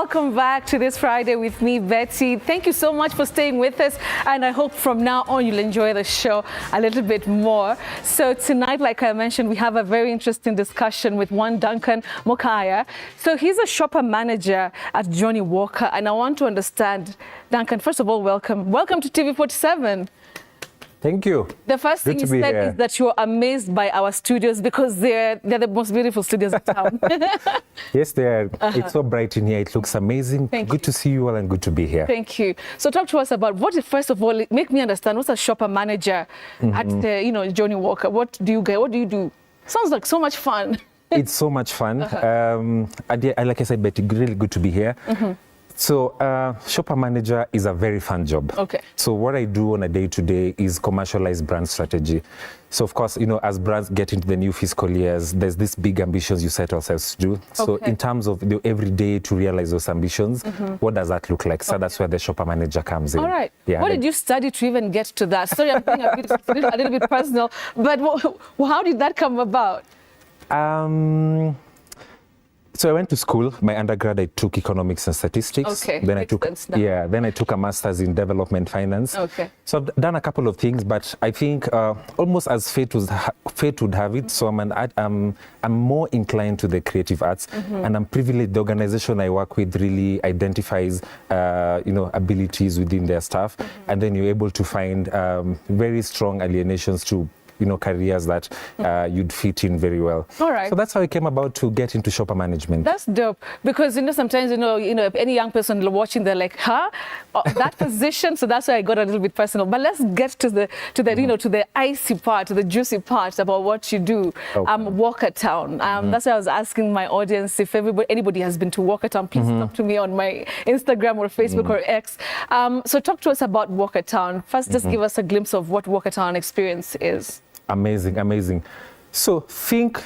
welcome back to this Friday with me, Betty. Thank you so much for staying with us, and I hope from now on you'll enjoy the show a little bit more. So tonight, like I mentioned, we have a very interesting discussion with one Duncan Mokaya. So he's a shopper manager at Johnnie Walker, and I want to understand, Duncan, first of all, welcome. Welcome to TV47. Thank you. The first thing you said is that you're amazed by our studios because they're the most beautiful studios in town. Yes, they are. It's so bright in here. It looks amazing. Good to see you all and good to be here. Thank you. So talk to us about first of all, make me understand, what's a shopper manager at Johnnie Walker? What do you get? What do you do? Sounds like so much fun. It's so much fun. Like I said, Betty, really good to be here. So shopper manager is a very fun job. Okay. So what I do on a day-to-day is commercialize brand strategy. So of course, as brands get into the new fiscal years, there's these big ambitions you set ourselves to do. So in terms of the every day to realize those ambitions, what does that look like? So that's where the shopper manager comes in. All right. Yeah, what did you study to even get to that? Sorry, I'm being a little bit personal, but how did that come about? So I went to school. My undergrad, I took economics and statistics. Okay. Then I took a master's in development finance. Okay. So I've done a couple of things, but I think almost as fate would have it. So I'm more inclined to the creative arts, and I'm privileged. The organization I work with really identifies, abilities within their staff, and then you're able to find very strong alienations to careers that you'd fit in very well. All right. So that's how it came about to get into shopper management. That's dope, because sometimes if any young person watching, they're like, huh, that position. So that's why I got a little bit personal. But let's get to the to the icy part, to the juicy part about what you do. Walkertown. That's why I was asking my audience if anybody has been to Walkertown. Please talk to me on my Instagram or Facebook or X. So talk to us about Walkertown. First, just give us a glimpse of what Walkertown experience is. Amazing, amazing. So think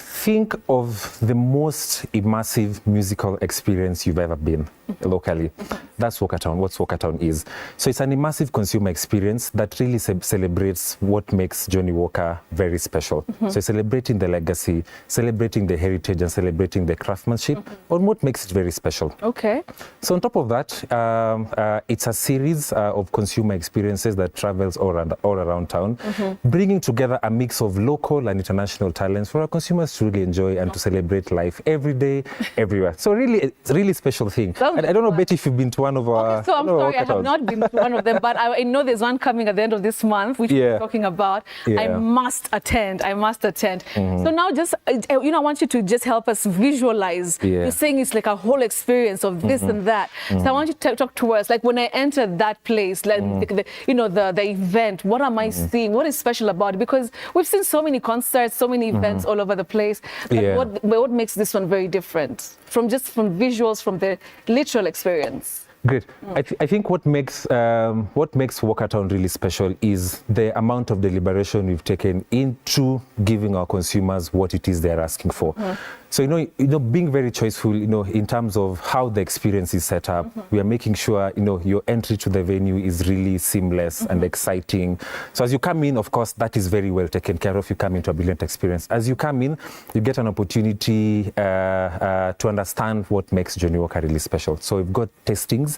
of the most immersive musical experience you've ever been locally. That's Walkertown, what Walkertown is. So it's an immersive consumer experience that really celebrates what makes Johnnie Walker very special. So celebrating the legacy, celebrating the heritage, and celebrating the craftsmanship on what makes it very special. Okay. So on top of that, it's a series of consumer experiences that travels all around town, bringing together a mix of local and international talents for our consumers to really enjoy and to celebrate life every day, everywhere. So really, it's a really special thing. I don't know, Betty, if you've been to one of our... So I'm sorry, I have not been to one of them, but I know there's one coming at the end of this month, which we're talking about. I must attend. So now I want you to just help us visualize. You're saying it's like a whole experience of this and that. So I want you to talk to us, like when I enter that place, like the event, what am I seeing? What is special about it? Because we've seen so many concerts, so many events all over the place. What makes this one very different from visuals, from the literal experience? Great. I think what makes Walkertown really special is the amount of deliberation we've taken into giving our consumers what it is they're asking for. So being very choiceful, in terms of how the experience is set up, we are making sure your entry to the venue is really seamless and exciting. So as you come in, of course, that is very well taken care of. You come into a brilliant experience. As you come in, you get an opportunity to understand what makes Johnnie Walker really special. So we've got tastings,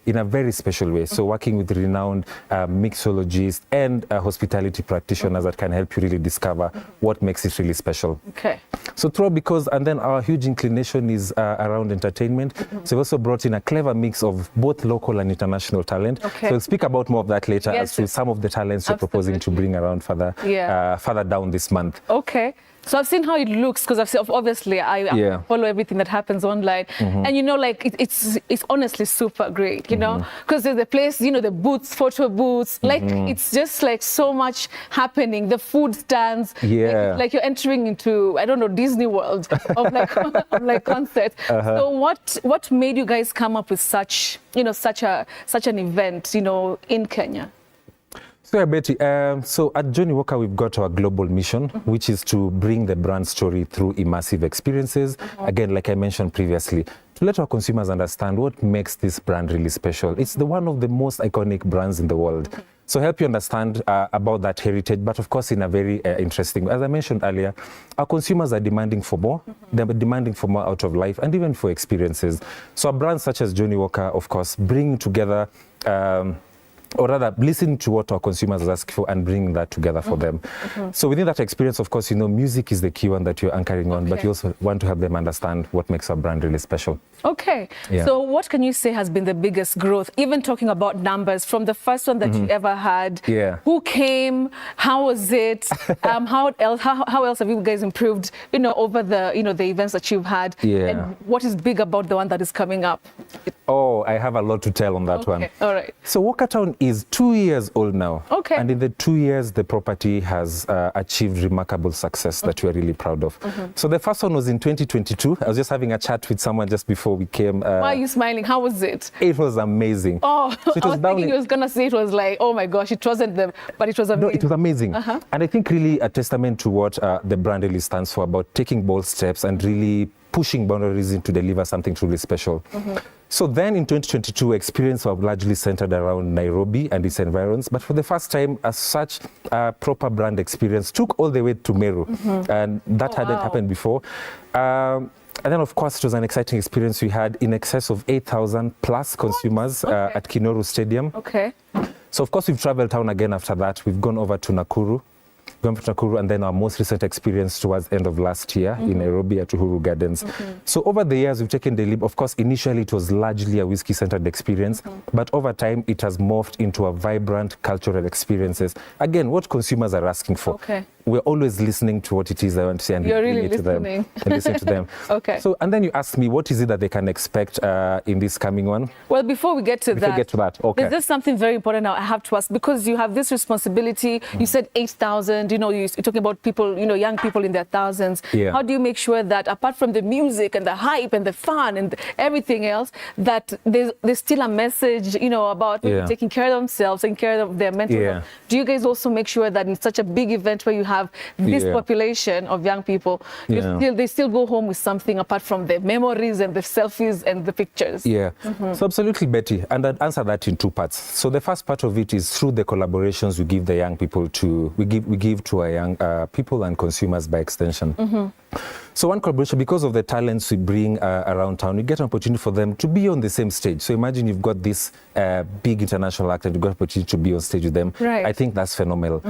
in a very special way. So working with renowned mixologists and hospitality practitioners that can help you really discover what makes it really special. Okay. So and then our huge inclination is around entertainment. So we've also brought in a clever mix of both local and international talent. Okay. So we'll speak about more of that later as to some of the talents we're proposing to bring around further down this month. Okay. So I've seen how it looks, because obviously I follow everything that happens online, and it's honestly super great, because there's a place, the booths, photo booths, like it's just like so much happening. The food stands, like you're entering into, I don't know, Disney World of like concerts. So what made you guys come up with such an event, in Kenya? So Betty, so at Johnnie Walker, we've got our global mission, which is to bring the brand story through immersive experiences. Again, like I mentioned previously, to let our consumers understand what makes this brand really special. It's one of the most iconic brands in the world. So help you understand about that heritage, but of course in a very interesting way. As I mentioned earlier, our consumers are demanding for more. They're demanding for more out of life and even for experiences. So a brand such as Johnnie Walker, of course, bring together or rather listening to what our consumers ask for and bringing that together for them. So within that experience, of course, music is the key one that you're anchoring on, but you also want to help them understand what makes our brand really special. Okay. Yeah. So what can you say has been the biggest growth, even talking about numbers, from the first one that you ever had? Yeah. Who came? How was it? How else have you guys improved, over the, the events that you've had? Yeah. And what is big about the one that is coming up? Oh, I have a lot to tell on that one. All right. So Walkertown is 2 years old now. Okay. And in the 2 years, the property has achieved remarkable success that we're really proud of. So the first one was in 2022. I was just having a chat with someone just before we came. Why are you smiling? How was it? It was amazing. Oh, so I was thinking you was going to say it was like, oh my gosh, it wasn't them, but it was amazing. No, it was amazing. And I think really a testament to what the brand really stands for, about taking bold steps and really pushing boundaries to deliver something truly special. So then in 2022, experience was largely centered around Nairobi and its environs. But for the first time, as such, proper brand experience took all the way to Meru. And that hadn't happened before. And then, of course, it was an exciting experience. We had in excess of 8,000 plus consumers at Kinoru Stadium. Okay. So, of course, we've traveled town again after that. We've gone over to Nakuru. And then our most recent experience towards the end of last year in Nairobi at Uhuru Gardens. So over the years, we've taken the leap. Of course, initially it was largely a whiskey-centered experience, but over time it has morphed into a vibrant cultural experiences. Again, what consumers are asking for. Okay. We're always listening to what it is they want to say and really to them and listen to them. Okay. So, and then you asked me, what is it that they can expect in this coming one? Well, before we get to that, okay. There's something very important now I have to ask, because you have this responsibility. You said 8,000, you're talking about people, young people in their thousands. Yeah. How do you make sure that apart from the music and the hype and the fun and everything else, that there's still a message, about taking care of themselves, taking care of their mental health? Do you guys also make sure that in such a big event where you have this population of young people, they still go home with something apart from the memories and the selfies and the pictures? Yeah, so absolutely, Betty. And I'd answer that in two parts. So the first part of it is through the collaborations we give the young people we give to our young people and consumers by extension. So one collaboration, because of the talents we bring around town, we get an opportunity for them to be on the same stage. So imagine you've got this big international actor, you've got an opportunity to be on stage with them. Right. I think that's phenomenal.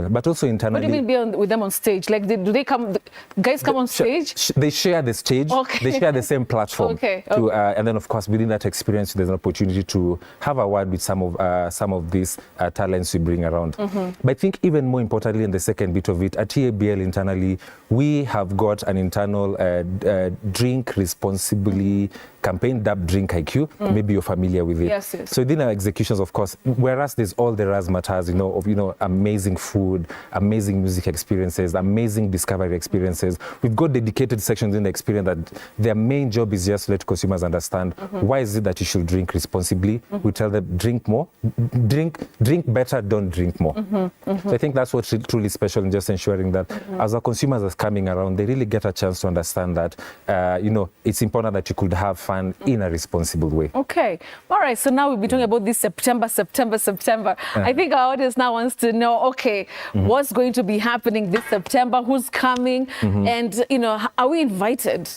But also internally. What do you mean be with them on stage? Like, do they come, guys come on stage? They share the stage. Okay. They share the same platform. Okay. And then, of course, within that experience, there's an opportunity to have a word with some of these talents we bring around. But I think even more importantly, in the second bit of it, at TABL internally, we have got an internal drink responsibly campaign, dubbed Drink IQ. Maybe you're familiar with it. Yes. So within our executions, of course, whereas there's all the razzmatazz, of amazing food, amazing music experiences, amazing discovery experiences, we've got dedicated sections in the experience that their main job is just to let consumers understand why is it that you should drink responsibly. We tell them drink more, drink better, don't drink more. So I think that's what's truly special in just ensuring that as our consumers are coming around, they really get a chance to understand that it's important that you could have fun in a responsible way. Okay. All right. So now we'll be talking about this September. I think our audience now wants to know, okay, what's going to be happening this September? Who's coming? And, are we invited?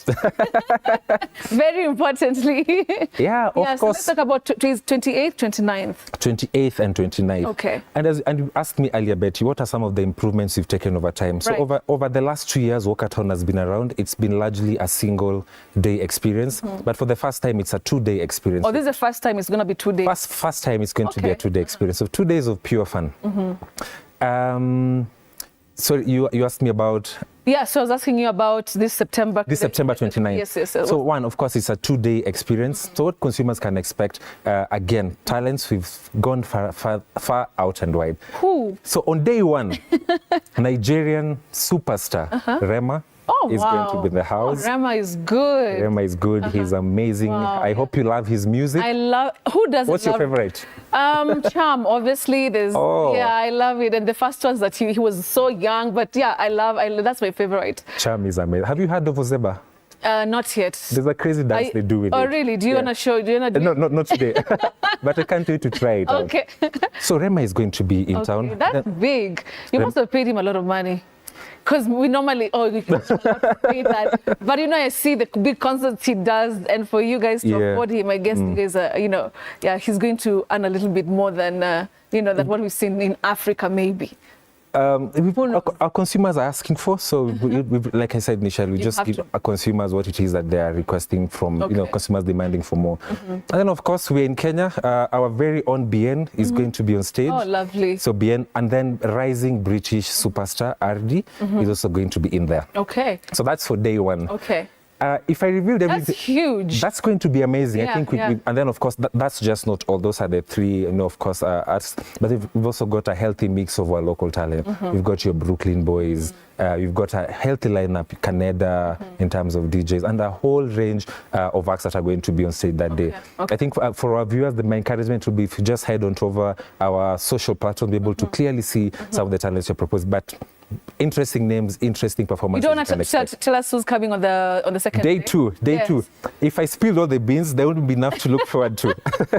Very importantly. Yeah, of course. So let's talk about 28th, 29th. 28th and 29th. Okay. And you asked me earlier, Betty, what are some of the improvements you've taken over time? So over the last 2 years, Walkertown has been around. It's been largely a single day experience. But for the first time, it's a 2-day experience. Oh, this is the first time it's going to be 2 days? First time it's going to be a 2-day experience. So 2 days of pure fun. So you asked me about... Yeah, so I was asking you about this September. This September 29th. Yes. So one, of course, it's a 2-day experience. So what consumers can expect, again, talents, we've gone far out and wide. Who? So on day one, Nigerian superstar Rema is going to be in the house. Rema is good. Rema is good. He's amazing. Wow. I hope you love his music. I love... Who doesn't What's your favorite? Charm, obviously. Yeah, I love it. And the first ones that he was so young, but yeah, I love that's my favorite. Charm is amazing. Have you heard of Ozeba? Not yet. There's a crazy dance they do with it. Oh, really? Do you want to show? Do you want to do No, not today. But I can't wait to try it out. Okay. So Rema is going to be in town. That's big. You must have paid him a lot of money. Because we normally, you cannot pay that. But, I see the big concerts he does. And for you guys to afford him, I guess you guys, he's going to earn a little bit more than, than what we've seen in Africa, maybe. Our consumers are asking for, so like I said initially, we just give our consumers what it is that they are requesting from, consumers demanding for more. And then, of course, we're in Kenya. Our very own Bien is going to be on stage. Oh, lovely. So Bien, and then rising British superstar Ardi is also going to be in there. Okay. So that's for day one. Okay. If I revealed everything, that's huge. That's going to be amazing. Yeah, I think and then of course that's just not all. Those are the three, of course, artists. But we've also got a healthy mix of our local talent. We've got your Brooklyn Boys. We've got a healthy lineup, Canada, in terms of DJs, and a whole range of acts that are going to be on stage that day. I think for our viewers, my encouragement would be if you just head on over our social platform, be able to clearly see some of the talents you're proposing. But interesting names, interesting performances. You don't have to tell us who's coming on the second day? Day two. If I spilled all the beans, there wouldn't be enough to look forward to.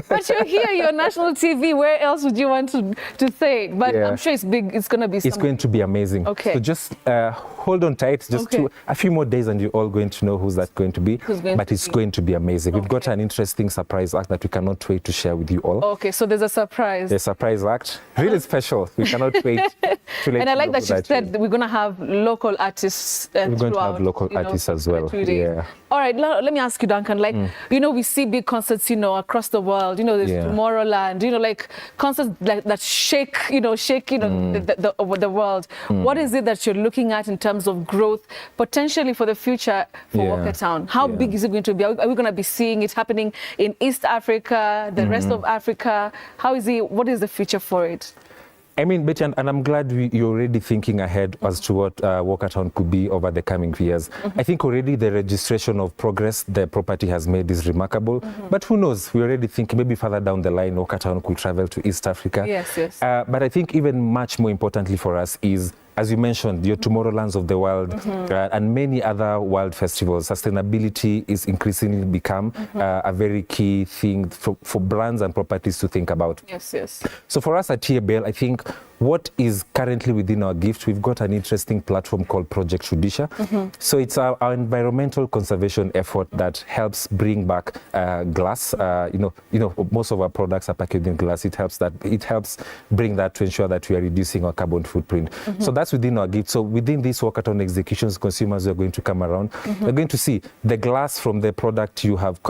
But you're here, you're on national TV. Where else would you want to say it? But I'm sure it's big. It's going to be something. It's going to be amazing. Okay. So just hold on tight. Just a few more days and you're all going to know who's that going to be. But it's going to be amazing. We've got an interesting surprise act that we cannot wait to share with you all. Okay, so there's a surprise. The surprise act. Really special. We cannot wait to let And I like that you said is. We're going to have local artists We're going to have local artists as well. Yeah. All right, let me ask you, Duncan, we see big concerts, across the world, there's Tomorrowland, concerts that shake, the world. What is it that you're looking at in terms of growth, potentially for the future for Walkertown? How big is it going to be? Are we going to be seeing it happening in East Africa, the rest of Africa? What is the future for it? I mean, Betty, and I'm glad you're already thinking ahead as to what Walkertown could be over the coming years. I think already the registration of progress the property has made is remarkable. But who knows? We're already thinking maybe further down the line, Walkertown could travel to East Africa. Yes. But I think even much more importantly for us is, as you mentioned, your Tomorrowlands of the world and many other world festivals. Sustainability is increasingly become a very key thing for brands and properties to think about. Yes. So for us at TABL, I think what is currently within our gift, we've got an interesting platform called Project Rudisha. So it's our environmental conservation effort that helps bring back glass. Most of our products are packaged in glass. It helps bring that to ensure that we are reducing our carbon footprint. So that's within our gift. So within these Walkertown executions, consumers are going to come around. They're going to see the glass from the product you have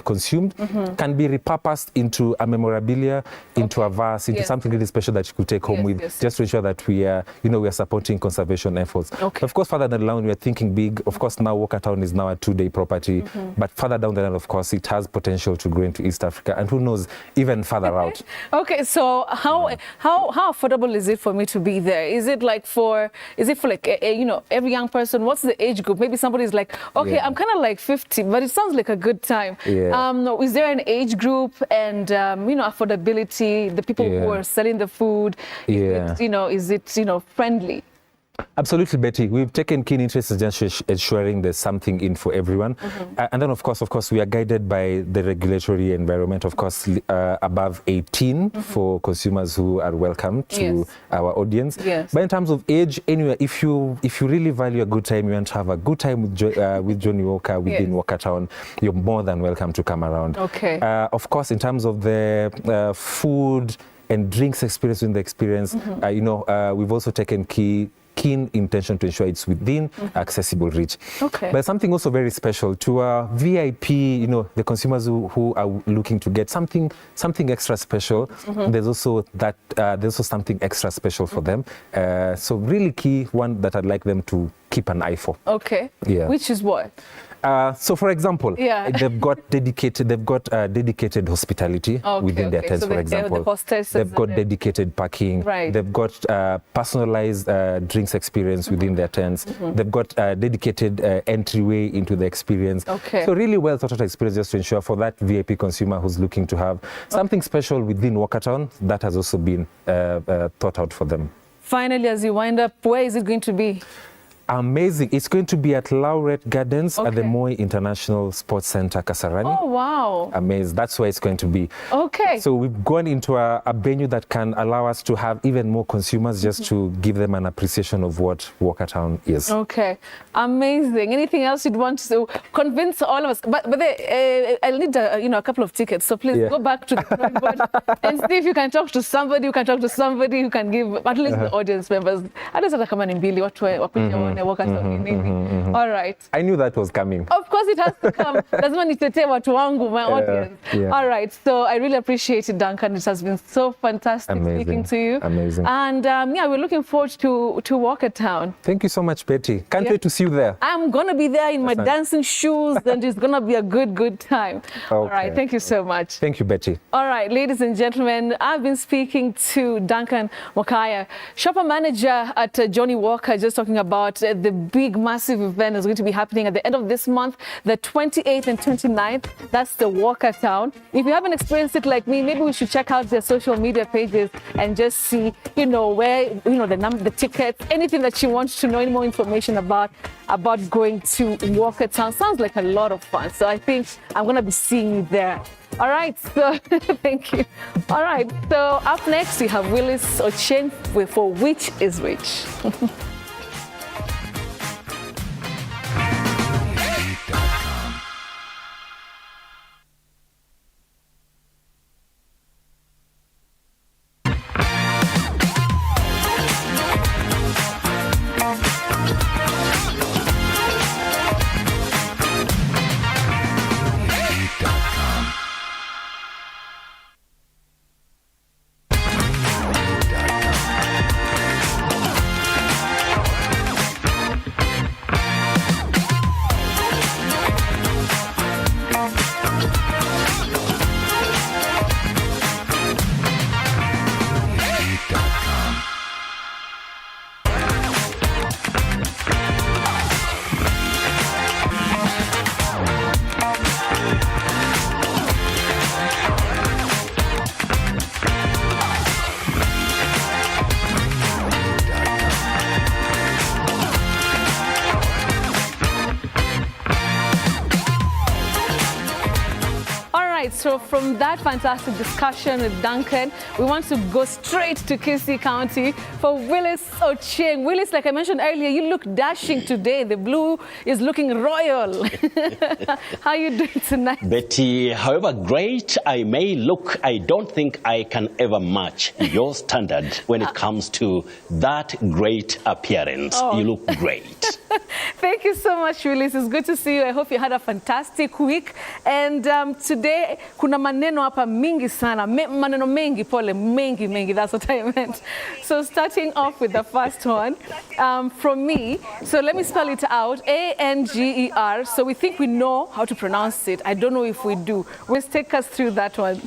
consumed can be repurposed into a memorabilia, into a vase, into something really special that you could take home with, just to ensure that we are supporting conservation efforts. Of course, further down the line, we are thinking big. Of course, now Walkertown is now a 2-day property, but further down the line, of course, it has potential to grow into East Africa, and who knows, even further out. Okay, so how affordable is it for me to be there? Is it for every young person? What's the age group? Maybe somebody's like, okay, I'm kind of like 50, but it sounds like a good time. Is there an age group and affordability? The people who are selling the food. Is it friendly? Absolutely, Betty. We've taken keen interest in just ensuring there's something in for everyone. And then, of course, we are guided by the regulatory environment, of course, above 18 for consumers who are welcome to our audience. But in terms of age, anyway, if you really value a good time, you want to have a good time with Johnnie Walker within Walkertown, you're more than welcome to come around. Of course, in terms of the food and drinks experience in the experience, we've also taken keen intention to ensure it's within accessible reach. But something also very special to our VIP, the consumers who are looking to get something extra special. There's also something extra special for them. So really key one that I'd like them to keep an eye for. Which is what? So, for example, they've got dedicated hospitality within their tents. For example, they've got dedicated parking. They've got personalized drinks experience within their tents. They've got dedicated entryway into the experience. So, really well thought out experience just to ensure for that VIP consumer who's looking to have something special within Walkertown, that has also been thought out for them. Finally, as you wind up, where is it going to be? Amazing. It's going to be at Laureate Gardens at the Moi International Sports Center, Kasarani. Oh, wow. Amazing. That's where it's going to be. Okay. So we've gone into a venue that can allow us to have even more consumers, just to give them an appreciation of what Walkertown is. Okay. Amazing. Anything else you'd want to convince all of us? But I'll need a couple of tickets. So please go back to the drawing board and see if you can talk to somebody. You can talk to somebody who can give at least the audience members. At least kama ni mbili watu wakuja Walkertown nini. All right. I knew that was coming. Of course it has to come. Lazima nitetee watu wangu, my audience. All right. So I really appreciate it, Duncan. It has been so fantastic speaking to you. Amazing. And we're looking forward to Walkertown. Thank you so much, Betty. Can't wait to see you there. I'm going to be there in my dancing shoes, and it's going to be a good time. All right. Thank you so much. Thank you, Betty. All right, ladies and gentlemen, I've been speaking to Duncan Mwakaya, shopper manager at Johnnie Walker, just talking about the big, massive event that's going to be happening at the end of this month, the 28th and 29th. That's the Walkertown. If you haven't experienced it like me, maybe we should check out their social media pages and just see, where, the tickets, anything that you want to know, any more information about going to Walkertown. Sounds like a lot of fun. So I think I'm going to be seeing you there. All right, so thank you. All right, so up next we have Willis Ochieng for Which is Which. So from that fantastic discussion with Duncan, we want to go straight to Kisii County for Willis Ochieng. Willis, like I mentioned earlier, you look dashing today. The blue is looking royal. How are you doing tonight? Betty, however great I may look, I don't think I can ever match your standard when it comes to that great appearance. Oh. You look great. Thank you so much, Willis. It's good to see you. I hope you had a fantastic week. And today, kuna maneno hapa mingi sana. Maneno mengi, pole, mengi. That's what I meant. So starting off with the first one from me. So let me spell it out. A-N-G-E-R. So we think we know how to pronounce it. I don't know if we do. Let's take us through that one.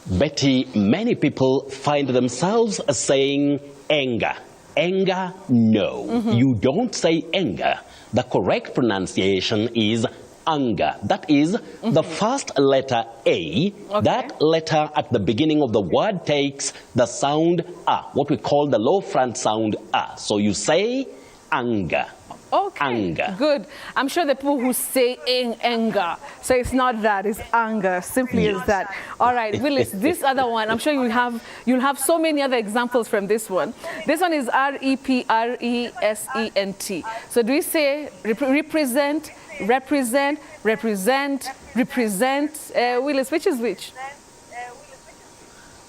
Betty, many people find themselves saying anger. Anger, no. You don't say anger. The correct pronunciation is anger. That is the first letter A. Okay. That letter at the beginning of the word takes the sound A, what we call the low front sound A. So you say anger. Okay, anger. Good. I'm sure the people who say anger, so it's not that, it's anger, simply as that. All right, Willis, this other one, I'm sure you'll have so many other examples from this one. This one is R-E-P-R-E-S-E-N-T. So do we say represent, Willis, which is which?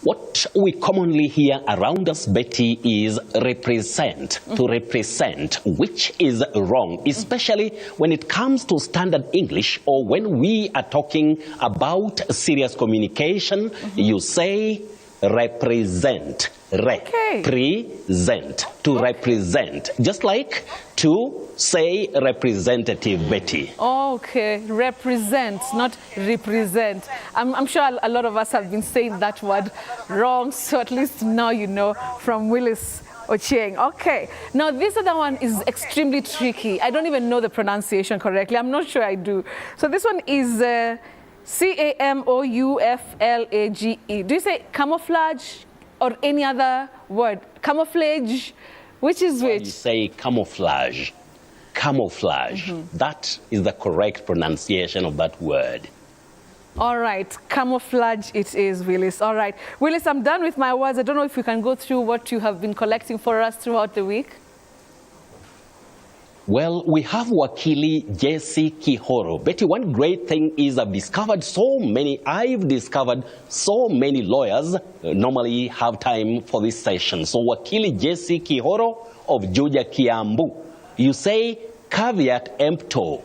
What we commonly hear around us, Betty, is represent, to represent, which is wrong, especially when it comes to standard English or when we are talking about serious communication. You say represent, represent, to represent, just like to say representative, Betty. Okay, represent, not represent. I'm sure a lot of us have been saying that word wrong, so at least now you know from Willis Ochieng. Okay, now this other one is extremely tricky. I don't even know the pronunciation correctly. I'm not sure I do. So this one is C-A-M-O-U-F-L-A-G-E. Do you say camouflage or any other word? Camouflage, Which is which? You say camouflage. Camouflage. That is the correct pronunciation of that word. All right, camouflage it is, Willis. All right. Willis, I'm done with my words. I don't know if you can go through what you have been collecting for us throughout the week. Well, we have Wakili Jesse Kihoro. Betty, one great thing is I've discovered so many lawyers normally have time for this session. So Wakili Jesse Kihoro of Juja Kiambu. You say caveat emptor.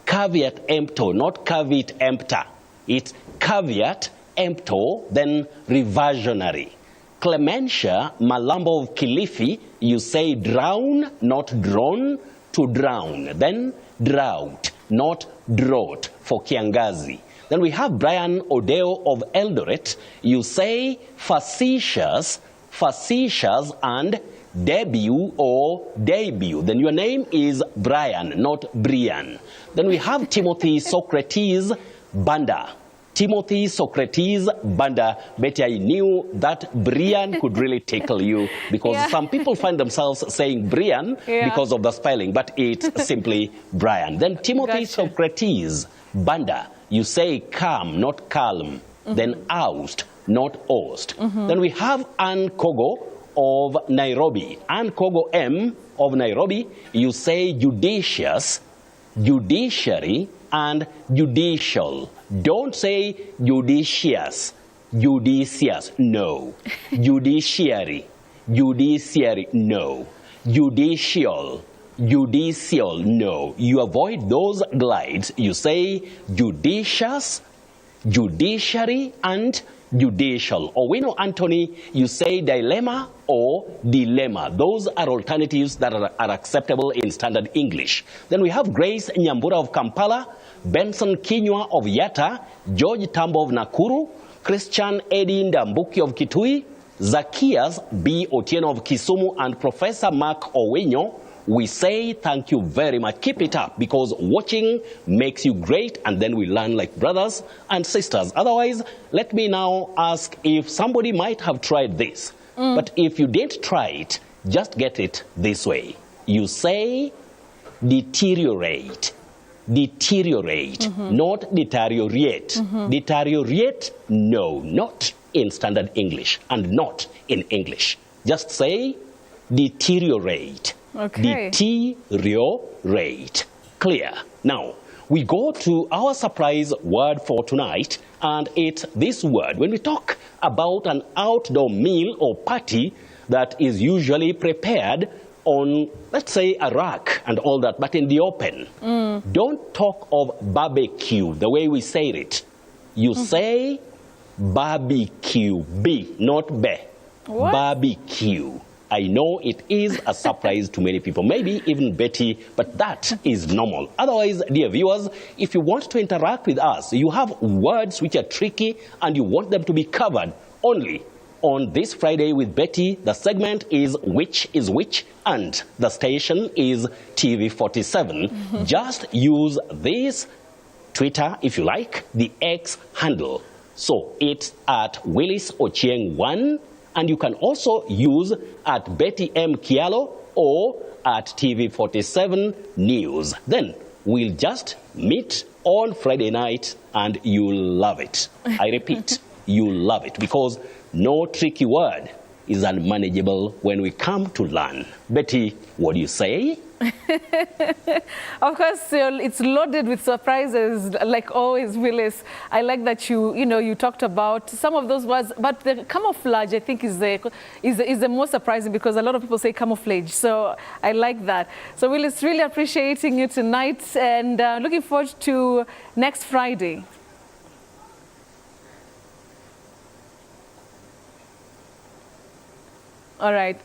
Caveat emptor, not caveat emptor. It's caveat emptor, then reversionary. Clementia Malambo of Kilifi, you say drown, not drawn, to drown. Then drought, not drought for Kiangazi. Then we have Brian Odeo of Eldoret. You say facetious, and debut or debut. Then your name is Brian, not Brian. Then we have Timothy Socrates Banda. Timothy Socrates Banda. Betty, I knew that Brian could really tickle you because some people find themselves saying Brian because of the spelling, but it's simply Brian. Then Timothy Socrates Banda. You say calm, not calm. Then oust, not oust. Then we have Ann Kogo of Nairobi. Ann Kogo M of Nairobi. You say judicious, judiciary, and judicial. Don't say judicious, judicious, no. Judiciary, judiciary, no. Judicial, judicial, no. You avoid those glides. You say judicious, judiciary, and judicial. Owino Anthony, you say dilemma or dilemma. Those are alternatives that are acceptable in standard English. Then we have Grace Nyambura of Kampala, Benson Kinywa of Yatta, George Tambo of Nakuru, Christian Eddie Ndambuki of Kitui, Zacchaeus B. Otieno of Kisumu, and Professor Mark Owinyo. We say thank you very much. Keep it up because watching makes you great, and then we learn like brothers and sisters. Otherwise, let me now ask if somebody might have tried this. But if you didn't try it, just get it this way. You say deteriorate. Deteriorate, not deteriorate. Deteriorate, no, not in standard English and not in English. Just say deteriorate. Okay. Deteriorate. Clear. Now, we go to our surprise word for tonight, and it's this word. When we talk about an outdoor meal or party that is usually prepared on, let's say, a rack and all that, but in the open. Don't talk of barbecue the way we say it. You say barbecue, B, not be. What? Barbecue. I know it is a surprise to many people, maybe even Betty, but that is normal. Otherwise, dear viewers, if you want to interact with us, you have words which are tricky and you want them to be covered only on this Friday with Betty. The segment is Which is Which, and the station is TV47. Just use this Twitter, if you like, the X handle. So it's at Willis Ochieng 1, and you can also use at Betty M. Kialo or at TV47 News. Then we'll just meet on Friday night and you'll love it. I repeat, you'll love it because no tricky word is unmanageable when we come to learn. Betty, what do you say? Of course, it's loaded with surprises, like always, Willis. I like that you talked about some of those words, but the camouflage, I think, is the most surprising because a lot of people say camouflage. So I like that. So Willis, really appreciating you tonight and looking forward to next Friday. All right.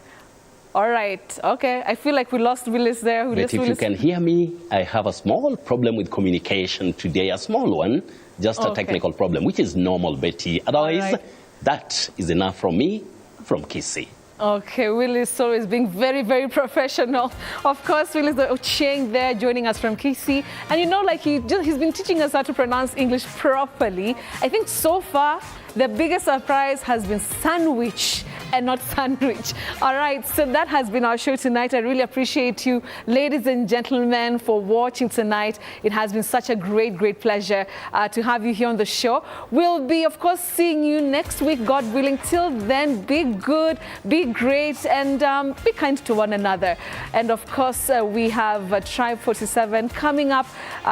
All right. Okay. I feel like we lost Willis there. But if you can hear me, I have a small problem with communication today, a small one, just a technical problem, which is normal, Betty. Otherwise, that is enough from me, from Kissy. Okay, Willis always being very, very professional. Of course, Willis Ochieng there joining us from Kisii. And you know, like he's been teaching us how to pronounce English properly. I think so far, the biggest surprise has been sandwich and not sandwich. All right, so that has been our show tonight. I really appreciate you, ladies and gentlemen, for watching tonight. It has been such a great, great pleasure to have you here on the show. We'll be, of course, seeing you next week, God willing. Till then, be good, be great, and be kind to one another. And of course, we have Tribe 47 coming up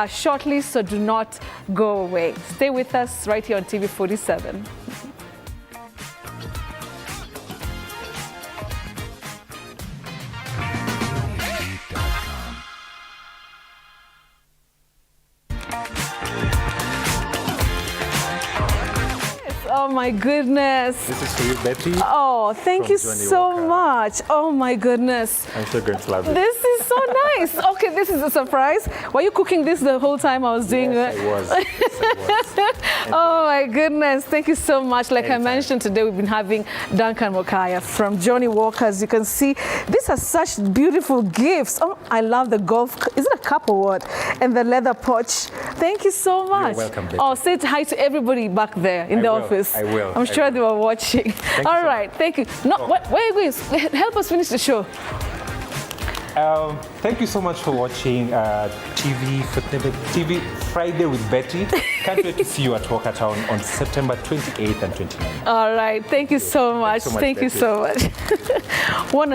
shortly, so do not go away. Stay with us right here on TV 47. Oh my goodness. This is for you, Betty. Oh, thank you so much. Oh my goodness. I'm sure going to love it. This is so nice. Okay, this is a surprise. Were you cooking this the whole time I was doing it? Yes, I was. Yes, I was. Oh my goodness. Thank you so much. Like I mentioned today, we've been having Duncan Mokaya from Johnny Walker. As you can see, these are such beautiful gifts. Oh, I love the golf. Is it a cup or what? And the leather pouch. Thank you so much. You're welcome, Betty. Oh, say hi to everybody back there in the office. I will. I'm sure they were watching. All right, thank you. No, where are you going? Help us finish the show. Thank you so much for watching TV Friday with Betty. Can't wait to see you at Walkertown on September 28th and 29th. All right, thank you so much. Thank you so much. One